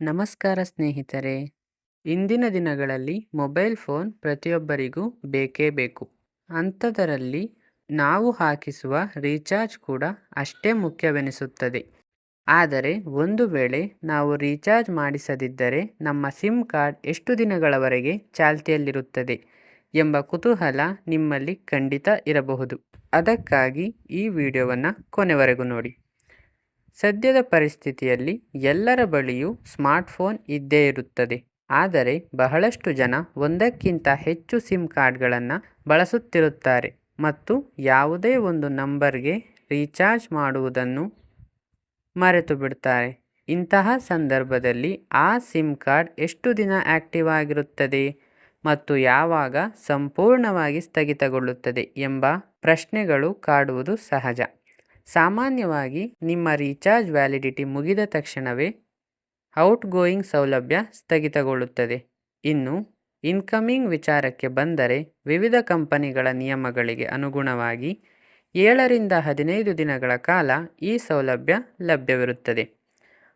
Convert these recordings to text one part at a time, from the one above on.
ನಮಸ್ಕಾರ ಸ್ನೇಹಿತರೆ. ಇಂದಿನ ದಿನಗಳಲ್ಲಿ ಮೊಬೈಲ್ ಫೋನ್ ಪ್ರತಿಯೊಬ್ಬರಿಗೂ ಬೇಕೇ ಬೇಕು. ಅಂಥದರಲ್ಲಿ ನಾವು ಹಾಕಿಸುವ ರೀಚಾರ್ಜ್ ಕೂಡ ಅಷ್ಟೇ ಮುಖ್ಯವೆನಿಸುತ್ತದೆ. ಆದರೆ ಒಂದು ವೇಳೆ ನಾವು ರೀಚಾರ್ಜ್ ಮಾಡಿಸದಿದ್ದರೆ ನಮ್ಮ ಸಿಮ್ ಕಾರ್ಡ್ ಎಷ್ಟು ದಿನಗಳವರೆಗೆ ಚಾಲ್ತಿಯಲ್ಲಿರುತ್ತದೆ ಎಂಬ ಕುತೂಹಲ ನಿಮ್ಮಲ್ಲಿ ಖಂಡಿತ ಇರಬಹುದು. ಅದಕ್ಕಾಗಿ ಈ ವಿಡಿಯೋವನ್ನು ಕೊನೆವರೆಗೂ ನೋಡಿ. ಸದ್ಯದ ಪರಿಸ್ಥಿತಿಯಲ್ಲಿ ಎಲ್ಲರ ಬಳಿಯೂ ಸ್ಮಾರ್ಟ್ಫೋನ್ ಇದ್ದೇ ಇರುತ್ತದೆ. ಆದರೆ ಬಹಳಷ್ಟು ಜನ ಒಂದಕ್ಕಿಂತ ಹೆಚ್ಚು ಸಿಮ್ ಕಾರ್ಡ್ಗಳನ್ನು ಬಳಸುತ್ತಿರುತ್ತಾರೆ ಮತ್ತು ಯಾವುದೇ ಒಂದು ನಂಬರ್ಗೆ ರೀಚಾರ್ಜ್ ಮಾಡುವುದನ್ನು ಮರೆತು ಬಿಡ್ತಾರೆ. ಇಂತಹ ಸಂದರ್ಭದಲ್ಲಿ ಆ ಸಿಮ್ ಕಾರ್ಡ್ ಎಷ್ಟು ದಿನ ಆ್ಯಕ್ಟಿವ್ ಆಗಿರುತ್ತದೆ ಮತ್ತು ಯಾವಾಗ ಸಂಪೂರ್ಣವಾಗಿ ಸ್ಥಗಿತಗೊಳ್ಳುತ್ತದೆ ಎಂಬ ಪ್ರಶ್ನೆಗಳು ಕಾಡುವುದು ಸಹಜ. ಸಾಮಾನ್ಯವಾಗಿ ನಿಮ್ಮ ರೀಚಾರ್ಜ್ ವ್ಯಾಲಿಡಿಟಿ ಮುಗಿದ ತಕ್ಷಣವೇ ಔಟ್ಗೋಯಿಂಗ್ ಸೌಲಭ್ಯ ಸ್ಥಗಿತಗೊಳ್ಳುತ್ತದೆ. ಇನ್ನು ಇನ್ಕಮಿಂಗ್ ವಿಚಾರಕ್ಕೆ ಬಂದರೆ ವಿವಿಧ ಕಂಪನಿಗಳ ನಿಯಮಗಳಿಗೆ ಅನುಗುಣವಾಗಿ 7ರಿಂದ 15 ದಿನಗಳ ಕಾಲ ಈ ಸೌಲಭ್ಯ ಲಭ್ಯವಿರುತ್ತದೆ.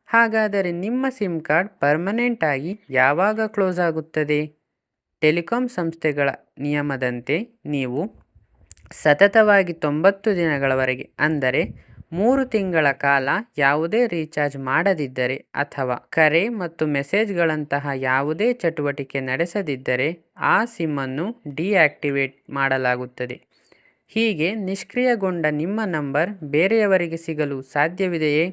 ಹಾಗಾದರೆ ನಿಮ್ಮ ಸಿಮ್ ಕಾರ್ಡ್ ಪರ್ಮನೆಂಟ್ ಆಗಿ ಯಾವಾಗ ಕ್ಲೋಸ್ ಆಗುತ್ತದೆ? ಟೆಲಿಕಾಂ ಸಂಸ್ಥೆಗಳ ನಿಯಮದಂತೆ ನೀವು ಸತತವಾಗಿ 90 ದಿನಗಳವರೆಗೆ ಅಂದರೆ 3 ತಿಂಗಳ ಕಾಲ ಯಾವುದೇ ರೀಚಾರ್ಜ್ ಮಾಡದಿದ್ದರೆ ಅಥವಾ ಕರೆ ಮತ್ತು ಮೆಸೇಜ್ಗಳಂತಹ ಯಾವುದೇ ಚಟುವಟಿಕೆ ನಡೆಸದಿದ್ದರೆ ಆ ಸಿಮ್ಮನ್ನು ಡಿಆಕ್ಟಿವೇಟ್ ಮಾಡಲಾಗುತ್ತದೆ. ಹೀಗೆ ನಿಷ್ಕ್ರಿಯಗೊಂಡ ನಿಮ್ಮ ನಂಬರ್ ಬೇರೆಯವರಿಗೆ ಸಿಗಲು ಸಾಧ್ಯವಿದೆಯೇ?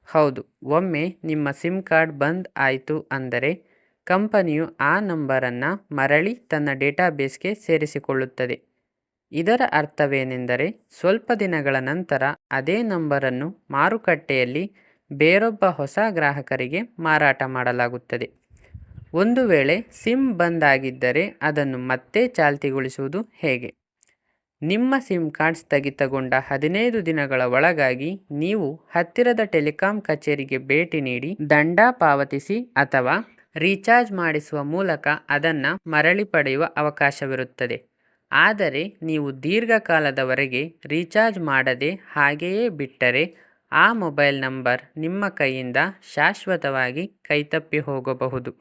ಹೌದು. ಒಮ್ಮೆ ನಿಮ್ಮ ಸಿಮ್ ಕಾರ್ಡ್ ಬಂದ್ ಆಯಿತು ಅಂದರೆ ಕಂಪನಿಯು ಆ ನಂಬರನ್ನು ಮರಳಿ ತನ್ನ ಡೇಟಾಬೇಸ್ಗೆ ಸೇರಿಸಿಕೊಳ್ಳುತ್ತದೆ. ಇದರ ಅರ್ಥವೇನೆಂದರೆ ಸ್ವಲ್ಪ ದಿನಗಳ ನಂತರ ಅದೇ ನಂಬರನ್ನು ಮಾರುಕಟ್ಟೆಯಲ್ಲಿ ಬೇರೊಬ್ಬ ಹೊಸ ಗ್ರಾಹಕರಿಗೆ ಮಾರಾಟ ಮಾಡಲಾಗುತ್ತದೆ. ಒಂದು ವೇಳೆ ಸಿಮ್ ಬಂದ್ ಆಗಿದ್ದರೆ ಅದನ್ನು ಮತ್ತೆ ಚಾಲ್ತಿಗೊಳಿಸುವುದು ಹೇಗೆ? ನಿಮ್ಮ ಸಿಮ್ ಕಾರ್ಡ್ ಸ್ಥಗಿತಗೊಂಡ 15 ದಿನಗಳ ಒಳಗಾಗಿ ನೀವು ಹತ್ತಿರದ ಟೆಲಿಕಾಂ ಕಚೇರಿಗೆ ಭೇಟಿ ನೀಡಿ ದಂಡ ಪಾವತಿಸಿ ಅಥವಾ ರೀಚಾರ್ಜ್ ಮಾಡಿಸುವ ಮೂಲಕ ಅದನ್ನು ಮರಳಿ ಪಡೆಯುವ ಅವಕಾಶವಿರುತ್ತದೆ. ಆದರೆ ನೀವು ದೀರ್ಘಕಾಲದವರೆಗೆ ರೀಚಾರ್ಜ್ ಮಾಡದೆ ಹಾಗೆಯೇ ಬಿಟ್ಟರೆ ಆ ಮೊಬೈಲ್ ನಂಬರ್ ನಿಮ್ಮ ಕೈಯಿಂದ ಶಾಶ್ವತವಾಗಿ ಕೈತಪ್ಪಿ ಹೋಗಬಹುದು.